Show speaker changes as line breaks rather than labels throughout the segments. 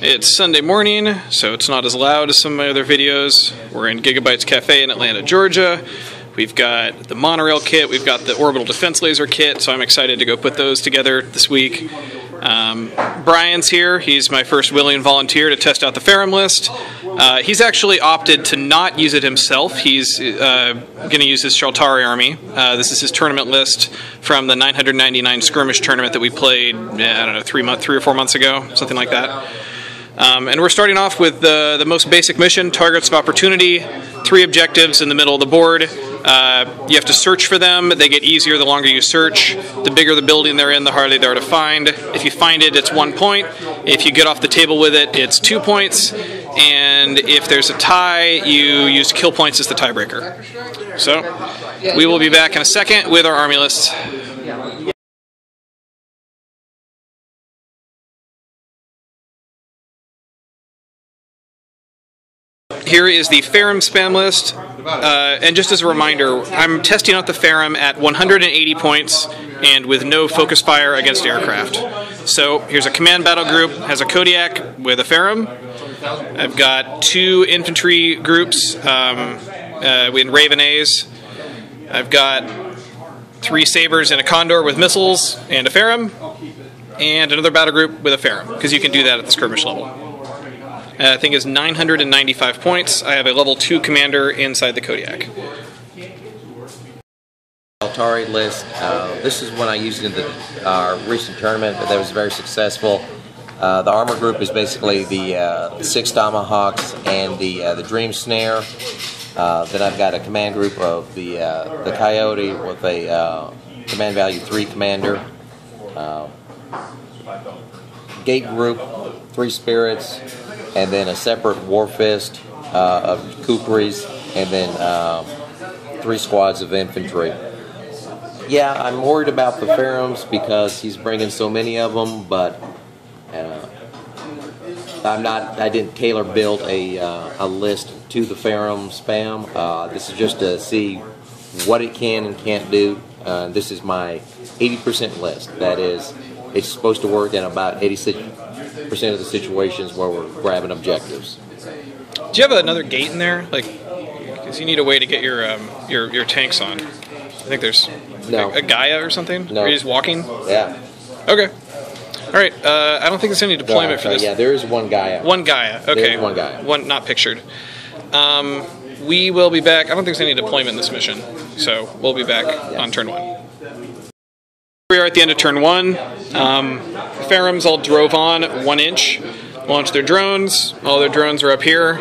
It's Sunday morning, so it's not as loud as some of my other videos. We're in Giga-Bites Cafe in Atlanta, Georgia. We've got the monorail kit, we've got the orbital defense laser kit, so I'm excited to go put those together this week. Brian's here. He's my first willing volunteer to test out the Ferrum list. He's actually opted to not use it himself. He's going to use his Shaltari army. This is his tournament list from the 999 skirmish tournament that we played, I don't know, 3 or 4 months ago, something like that. And we're starting off with the most basic mission, targets of opportunity, 3 objectives in the middle of the board. You have to search for them. They get easier the longer you search. The bigger the building they're in, the harder they are to find. If you find it, it's 1 point. If you get off the table with it, it's 2 points. And if there's a tie, you use kill points as the tiebreaker. So, we will be back in a second with our army lists. Here is the Ferrum Spam list, and just as a reminder, I'm testing out the Ferrum at 180 points and with no focus fire against aircraft. So here's a command battle group, has a Kodiak with a Ferrum. I've got 2 infantry groups in Raven A's. I've got 3 sabers and a Condor with missiles and a Ferrum, and another battle group with a Ferrum, because you can do that at the skirmish level. I think is 995 points. I have a level 2 commander inside the Kodiak.
Shaltari list. This is one I used in our recent tournament, but that was very successful. The armor group is basically the 6 Tomahawks and the Dream Snare. Then I've got a command group of the Coyote with a command value 3 commander. Gate group, 3 Spirits. And then a separate War Fist of Kukris, and then 3 squads of infantry. Yeah, I'm worried about the Ferrums because he's bringing so many of them, but I didn't tailor build a list to the Ferrum Spam. This is just to see what it can and can't do. This is my 80% list. That is, it's supposed to work in about 86% of the situations where we're grabbing objectives.
Do you have another gate in there? Like, because you need a way to get your tanks on. I think there's a Gaia or something.
No.
Are you just walking?
Yeah.
Okay. All right. I don't think there's any deployment for this.
Yeah, there is one Gaia.
One Gaia. Okay.
There's one Gaia.
One not pictured. We will be back. I don't think there's any deployment in this mission, so we'll be back on turn 1. We are at the end of turn 1. The Ferrums all drove on 1 inch, launched their drones. All their drones are up here.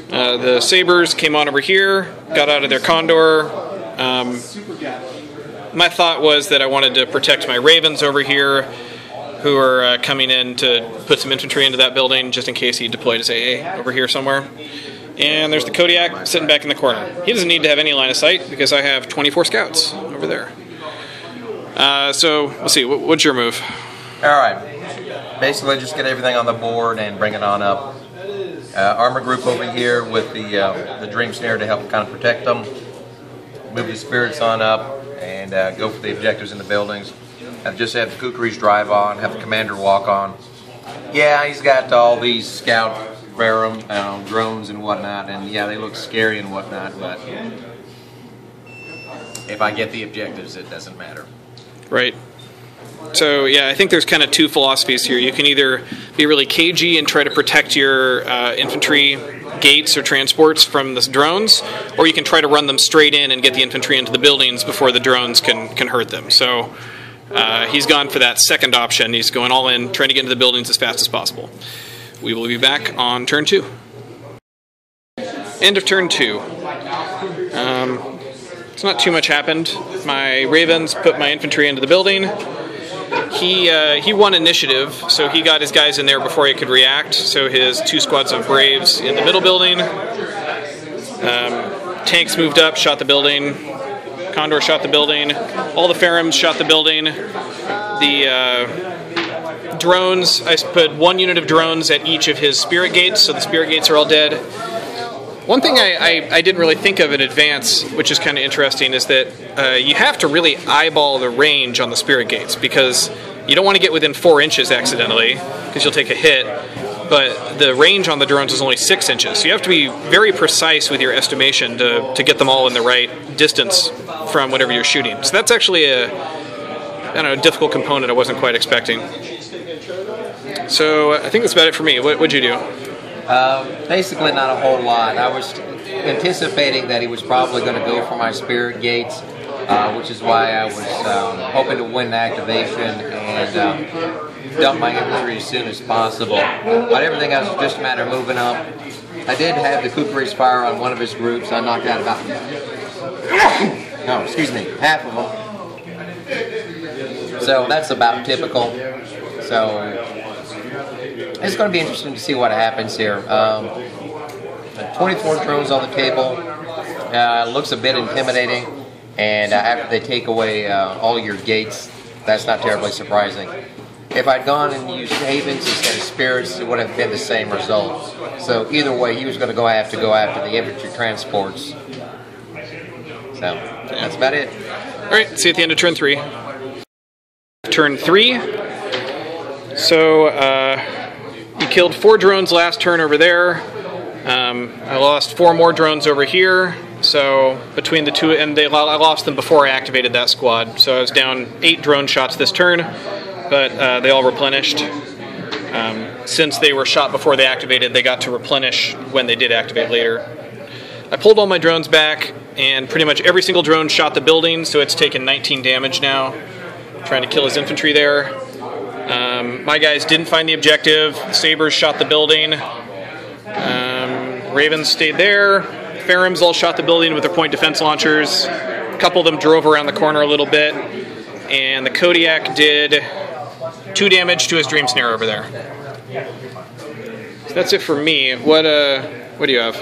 The Sabers came on over here, got out of their Condor. My thought was that I wanted to protect my Ravens over here, who are coming in to put some infantry into that building, just in case he deployed his AA over here somewhere. And there's the Kodiak sitting back in the corner. He doesn't need to have any line of sight, because I have 24 scouts over there. So, let's see, what's your move?
Alright, basically just get everything on the board and bring it on up. Armor group over here with the Dream Snare to help kind of protect them. Move the Spirits on up and go for the objectives in the buildings. Just have the Kukris drive on, have the commander walk on. Yeah, he's got all these scout Ferrum drones and whatnot, and yeah, they look scary and whatnot, but if I get the objectives, it doesn't matter.
Right. So, yeah, I think there's kind of 2 philosophies here. You can either be really cagey and try to protect your infantry gates or transports from the drones, or you can try to run them straight in and get the infantry into the buildings before the drones can hurt them. So, he's gone for that second option. He's going all in, trying to get into the buildings as fast as possible. We will be back on turn 2. End of turn 2. It's not too much happened. My Ravens put my infantry into the building. He won initiative, so he got his guys in there before he could react. So his 2 squads of Braves in the middle building. Tanks moved up, shot the building. Condor shot the building. All the Ferrums shot the building. The drones, I put 1 unit of drones at each of his spirit gates, so the spirit gates are all dead. One thing I didn't really think of in advance, which is kind of interesting, is that you have to really eyeball the range on the spirit gates, because you don't want to get within 4 inches accidentally, because you'll take a hit. but the range on the drones is only 6 inches. So you have to be very precise with your estimation to get them all in the right distance from whatever you're shooting. So that's actually a, I don't know, difficult component I wasn't quite expecting. So I think that's about it for me. What'd you do?
Basically not a whole lot. I was anticipating that he was probably going to go for my spirit gates, which is why I was hoping to win the activation and dump my infantry as soon as possible. But everything else was just a matter of moving up. I did have the kukris fire on one of his groups. I knocked out about, half of them. So that's about typical. So it's going to be interesting to see what happens here. 24 drones on the table. Looks a bit intimidating. And after they take away all your gates, that's not terribly surprising. If I'd gone and used havens instead of spirits, it would have been the same result. So either way, he was going to have to go after the infantry transports. So that's about it.
All right, see you at the end of turn 3. Turn 3. So you killed 4 drones last turn over there. I lost 4 more drones over here. So between the two, and I lost them before I activated that squad. So I was down 8 drone shots this turn. But they all replenished. Since they were shot before they activated, they got to replenish when they did activate later. I pulled all my drones back, and pretty much every single drone shot the building, so it's taken 19 damage now, trying to kill his infantry there. My guys didn't find the objective. Sabers shot the building. Ravens stayed there. Ferrums all shot the building with their point defense launchers. A couple of them drove around the corner a little bit. And the Kodiak did 2 damage to his Dream Snare over there. So that's it for me. What do you have?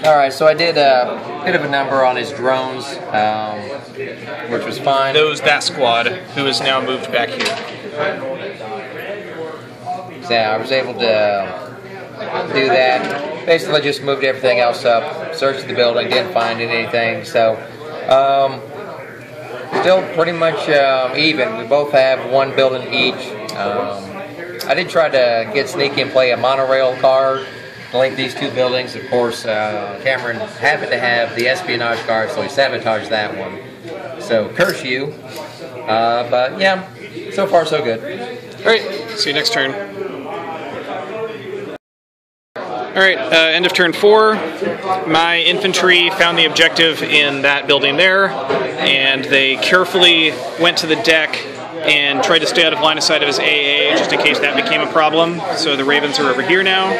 Alright, so I did a bit of a number on his drones, which was fine.
That squad, who is now moved back here.
So yeah, I was able to do that. Basically just moved everything else up, searched the building, didn't find anything, so still pretty much even. We both have 1 building each. I did try to get sneaky and play a monorail card to link these 2 buildings. Of course, Cameron happened to have the espionage card, so he sabotaged that one. So, curse you. But yeah, so far so good.
Alright, see you next turn. Alright, end of turn 4. My infantry found the objective in that building there, and they carefully went to the deck and tried to stay out of line of sight of his AA just in case that became a problem. So the Ravens are over here now.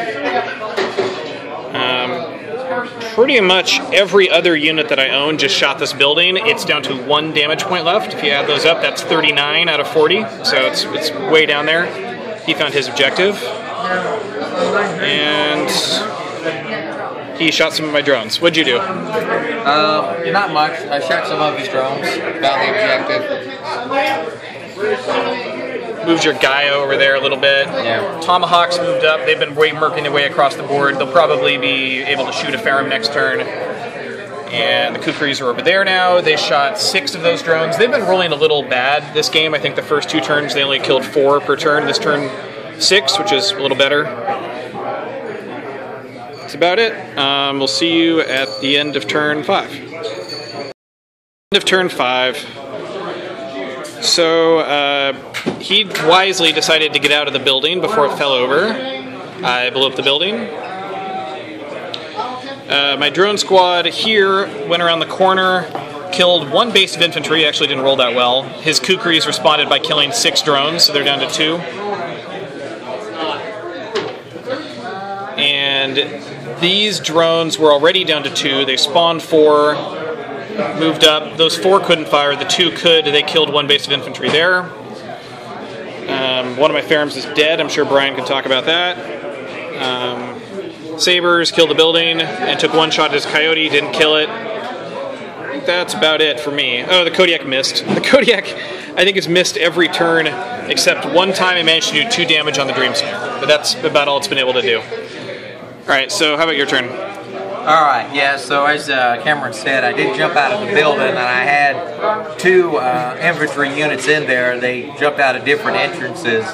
Pretty much every other unit that I own just shot this building. It's down to 1 damage point left. If you add those up, that's 39 out of 40, so it's way down there. He found his objective. And he shot some of my drones. What'd you do?
Not much. I shot some of his drones. Found the objective.
Moved your Gaia over there a little bit.
Yeah.
Tomahawks moved up. They've been working their way across the board. They'll probably be able to shoot a Ferrum next turn. And the kukris are over there now. They shot 6 of those drones. They've been rolling a little bad this game. I think the first 2 turns they only killed 4 per turn. This turn 6, which is a little better. That's about it. We'll see you at the end of turn 5. End of turn 5. So he wisely decided to get out of the building before it fell over. I blew up the building. My drone squad here went around the corner, killed 1 base of infantry. Actually didn't roll that well. His kukris responded by killing 6 drones, so they're down to 2. And these drones were already down to 2. They spawned 4. Moved up. Those 4 couldn't fire. The 2 could. They killed 1 base of infantry there. One of my Ferrums is dead. I'm sure Brian can talk about that. Sabers killed the building and took 1 shot at his coyote. Didn't kill it. I think that's about it for me. Oh, the Kodiak missed. The Kodiak, I think, has missed every turn except 1 time I managed to do 2 damage on the Dream Snare. But that's about all it's been able to do. Alright, so how about your turn?
Alright, yeah, so as Cameron said, I did jump out of the building, and I had 2 infantry units in there. They jumped out of different entrances,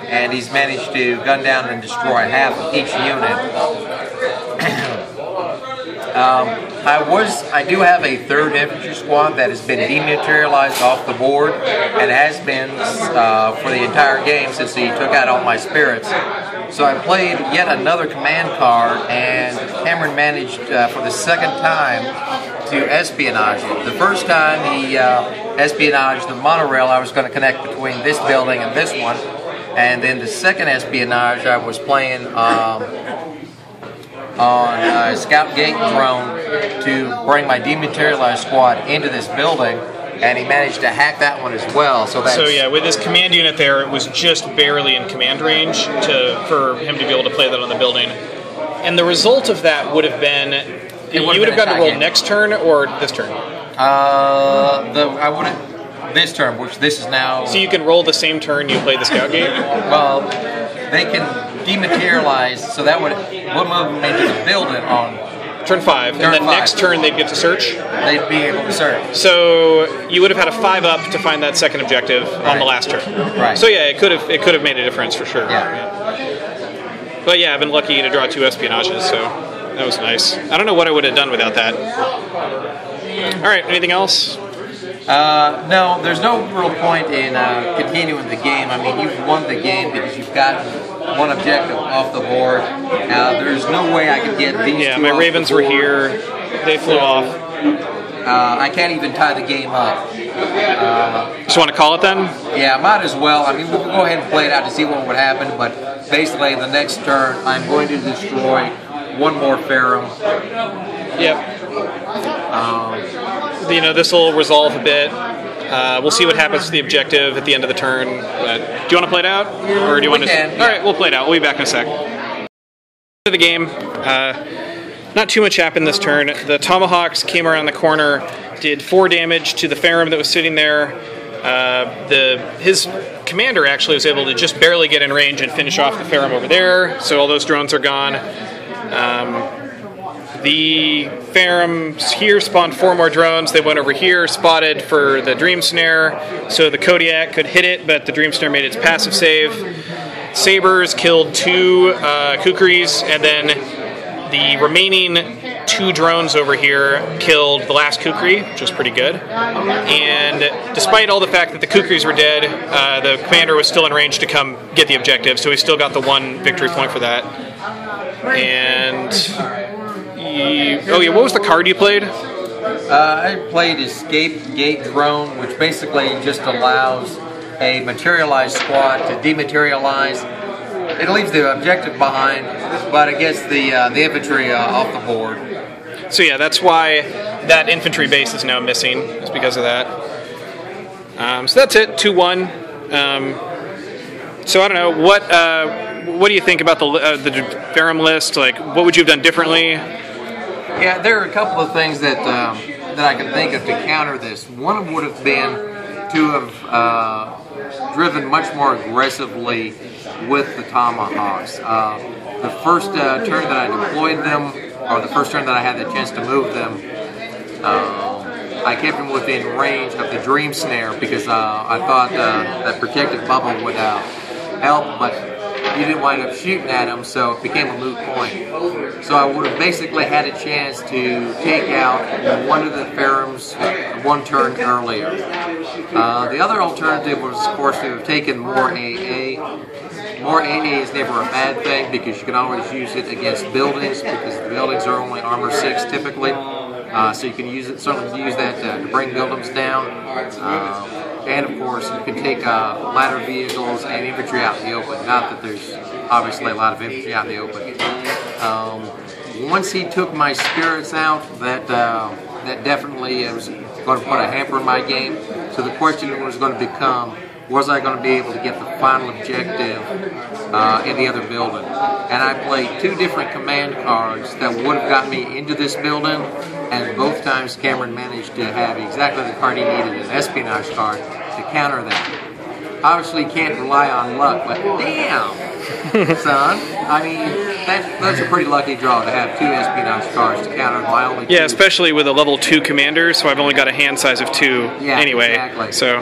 and he's managed to gun down and destroy half of each unit. I do have a 3rd infantry squad that has been dematerialized off the board, and has been for the entire game since he took out all my spirits. So I played yet another command card, and Cameron managed for the 2nd time to espionage it. The first time he espionaged the monorail, I was going to connect between this building and this one, and then the 2nd espionage I was playing on a scout gate drone to bring my dematerialized squad into this building, and he managed to hack that one as well. So
yeah, with his command unit there, it was just barely in command range for him to be able to play that on the building. And the result of that would have been, you would have gotten to roll next turn or this turn?
I would have this turn, which this is now.
So you can roll the same turn you played the scout gate?
Well, they can dematerialize, so that would move them into the building on
turn 5, and then next turn they'd get to search?
They'd be able to search.
So you would have had a 5-up to find that 2nd objective on the last turn.
Right.
So yeah, it could have made a difference for sure.
Yeah.
But yeah, I've been lucky to draw 2 espionages, so that was nice. I don't know what I would have done without that. All right, anything else?
No, there's no real point in continuing the game. I mean, you've won the game because you've got one objective off the board. There's no way I could get these 2
my Ravens were here. They flew off.
I can't even tie the game up.
Just want to call it then?
Yeah, might as well. I mean, we can go ahead and play it out to see what would happen, but basically the next turn I'm going to destroy 1 more Ferrum.
Yep. This will resolve a bit. We'll see what happens to the objective at the end of the turn. But do you want to play it out, or do you want to?
Can,
All right, we'll play it out. We'll be back in a sec. The game. Not too much happened this turn. The Tomahawks came around the corner, did 4 damage to the Ferrum that was sitting there. His commander actually was able to just barely get in range and finish off the Ferrum over there. So all those drones are gone. The Ferrum here spawned 4 more drones. They went over here, spotted for the Dream Snare, so the Kodiak could hit it, but the Dream Snare made its passive save. Sabers killed 2 Kukris, and then the remaining 2 drones over here killed the last Kukri, which was pretty good. And despite all the fact that the Kukris were dead, the commander was still in range to come get the objective, so we still got the 1 victory point for that. And what was the card you played?
I played Escape Gate Drone, which basically just allows a materialized squad to dematerialize. It leaves the objective behind, but it gets the infantry off the board.
So yeah, that's why that infantry base is now missing. It's because of that. So that's it, 2-1. So I don't know, what do you think about the Ferrum list? Like, what would you have done differently?
Yeah, there are a couple of things that I can think of to counter this. One would have been to have driven much more aggressively with the Tomahawks. The first turn that I deployed them, or the first turn that I had the chance to move them, I kept them within range of the Dream Snare because I thought that protective bubble would help, but you didn't wind up shooting at them, so it became a moot point. So I would have basically had a chance to take out one of the Ferrums 1 turn earlier. The other alternative was, of course, to have taken more AA. More AA is never a bad thing because you can always use it against buildings because the buildings are only armor 6 typically. So you can certainly use that to bring buildings down. And of course, you can take ladder vehicles and infantry out in the open. Not that there's obviously a lot of infantry out in the open. Once he took my spirits out, that definitely was going to put a hamper in my game. So the question was going to become, was I going to be able to get the final objective in the other building? And I played 2 different command cards that would have got me into this building, and both times Cameron managed to have exactly the card he needed, an espionage card, to counter that. Obviously can't rely on luck, but damn, son. I mean,
that's a pretty lucky draw to have 2 espionage cards to counter my only 2.
Yeah, especially with a level 2 commander, so I've only got a hand size of 2 anyway.
Exactly.
So,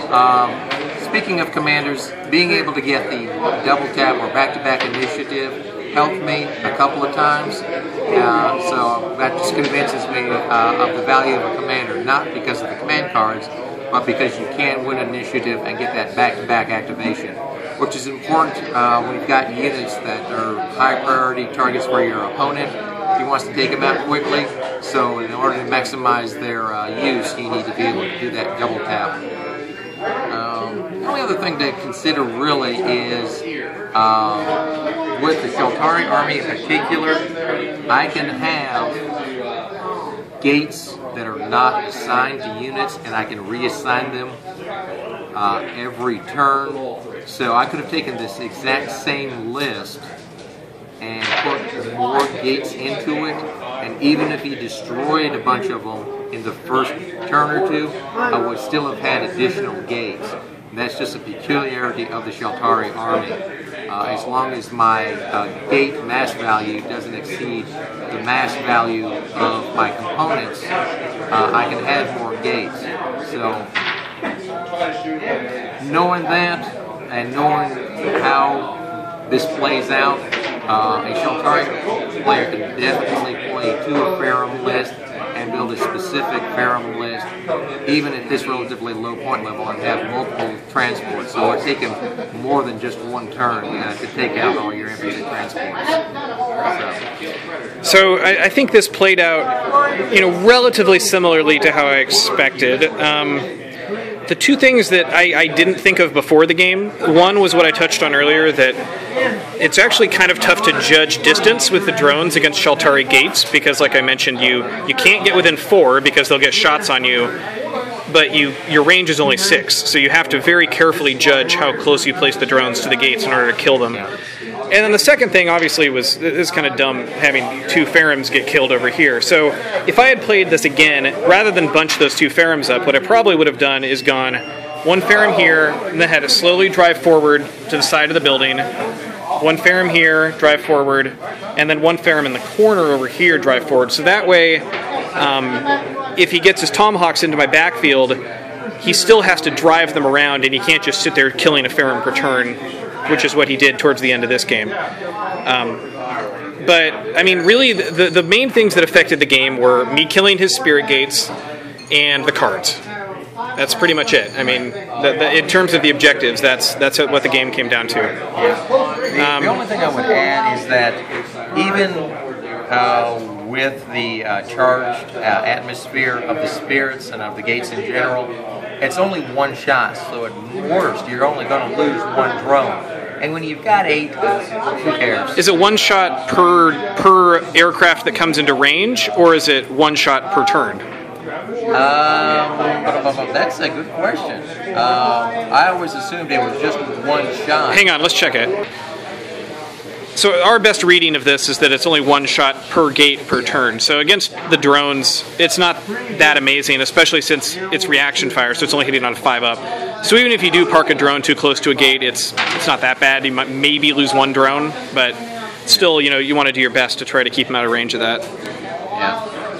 speaking of commanders, being able to get the double tap or back-to-back initiative helped me a couple of times. So that just convinces me of the value of a commander, not because of the command cards, but because you can win initiative and get that back-to-back activation, which is important when you've got units that are high priority targets for your opponent. He wants to take them out quickly, so in order to maximize their use, you need to be able to do that double tap. The only other thing to consider really is with the Shaltari army in particular, I can have gates that are not assigned to units, and I can reassign them every turn. So I could have taken this exact same list and put more gates into it, and even if he destroyed a bunch of them in the first turn or 2, I would still have had additional gates. And that's just a peculiarity of the Shaltari army. As long as my gate mass value doesn't exceed the mass value of my components, I can add more gates. So knowing that and knowing how this plays out, a Shaltari player can definitely play to a Ferrum list and build a specific Ferrum list, even at this relatively low point level, and have multiple transports. So it's taken more than just one turn to take out all your infantry transports.
So I think this played out, relatively similarly to how I expected. The 2 things that I didn't think of before the game, one was what I touched on earlier, that it's actually kind of tough to judge distance with the drones against Shaltari gates, because like I mentioned, you can't get within 4 because they'll get shots on you, but your range is only 6, so you have to very carefully judge how close you place the drones to the gates in order to kill them. And then the second thing, obviously, was this is kind of dumb having 2 Ferrums get killed over here. So if I had played this again, rather than bunch those 2 Ferrums up, what I probably would have done is gone 1 Ferrum here, and then had to slowly drive forward to the side of the building, 1 Ferrum here, drive forward, and then 1 Ferrum in the corner over here, drive forward. So that way, if he gets his tomahawks into my backfield, he still has to drive them around, and he can't just sit there killing a Ferrum per turn, which is what he did towards the end of this game. But, I mean, really, the main things that affected the game were me killing his spirit gates and the cards. That's pretty much it. I mean, in terms of the objectives, that's what the game came down to.
Yeah. The only thing I would add is that even with the charged atmosphere of the spirits and of the gates in general, it's only 1 shot, so at worst, you're only going to lose 1 drone. And when you've got 8, who cares?
Is it 1 shot per aircraft that comes into range, or is it 1 shot per turn?
That's a good question. I always assumed it was just 1 shot.
Hang on, let's check it. So our best reading of this is that it's only 1 shot per gate per turn. So against the drones, it's not that amazing, especially since it's reaction fire, so it's only hitting on 5 up. So even if you do park a drone too close to a gate, it's not that bad. You might maybe lose 1 drone, but still, you want to do your best to try to keep them out of range of that.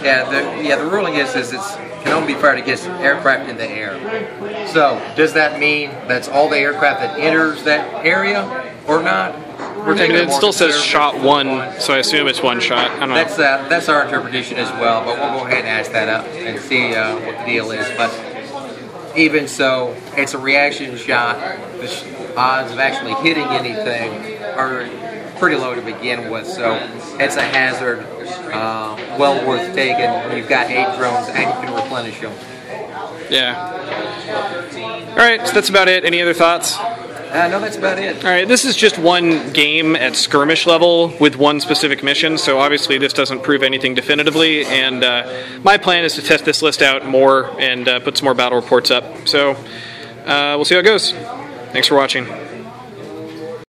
Yeah. The ruling is it can only be fired against aircraft in the air. So does that mean that's all the aircraft that enters that area or not?
It still says shot 1, so I assume it's 1 shot. I don't know.
That's our interpretation as well, but we'll go ahead and ask that up and see what the deal is. But even so, it's a reaction shot. The odds of actually hitting anything are pretty low to begin with, so it's a hazard well worth taking when you've got 8 drones and you can replenish them.
Yeah. Alright, so that's about it. Any other thoughts?
No, that's about it.
Alright, this is just 1 game at skirmish level with 1 specific mission, so obviously this doesn't prove anything definitively, and my plan is to test this list out more and put some more battle reports up. So, we'll see how it goes. Thanks for watching.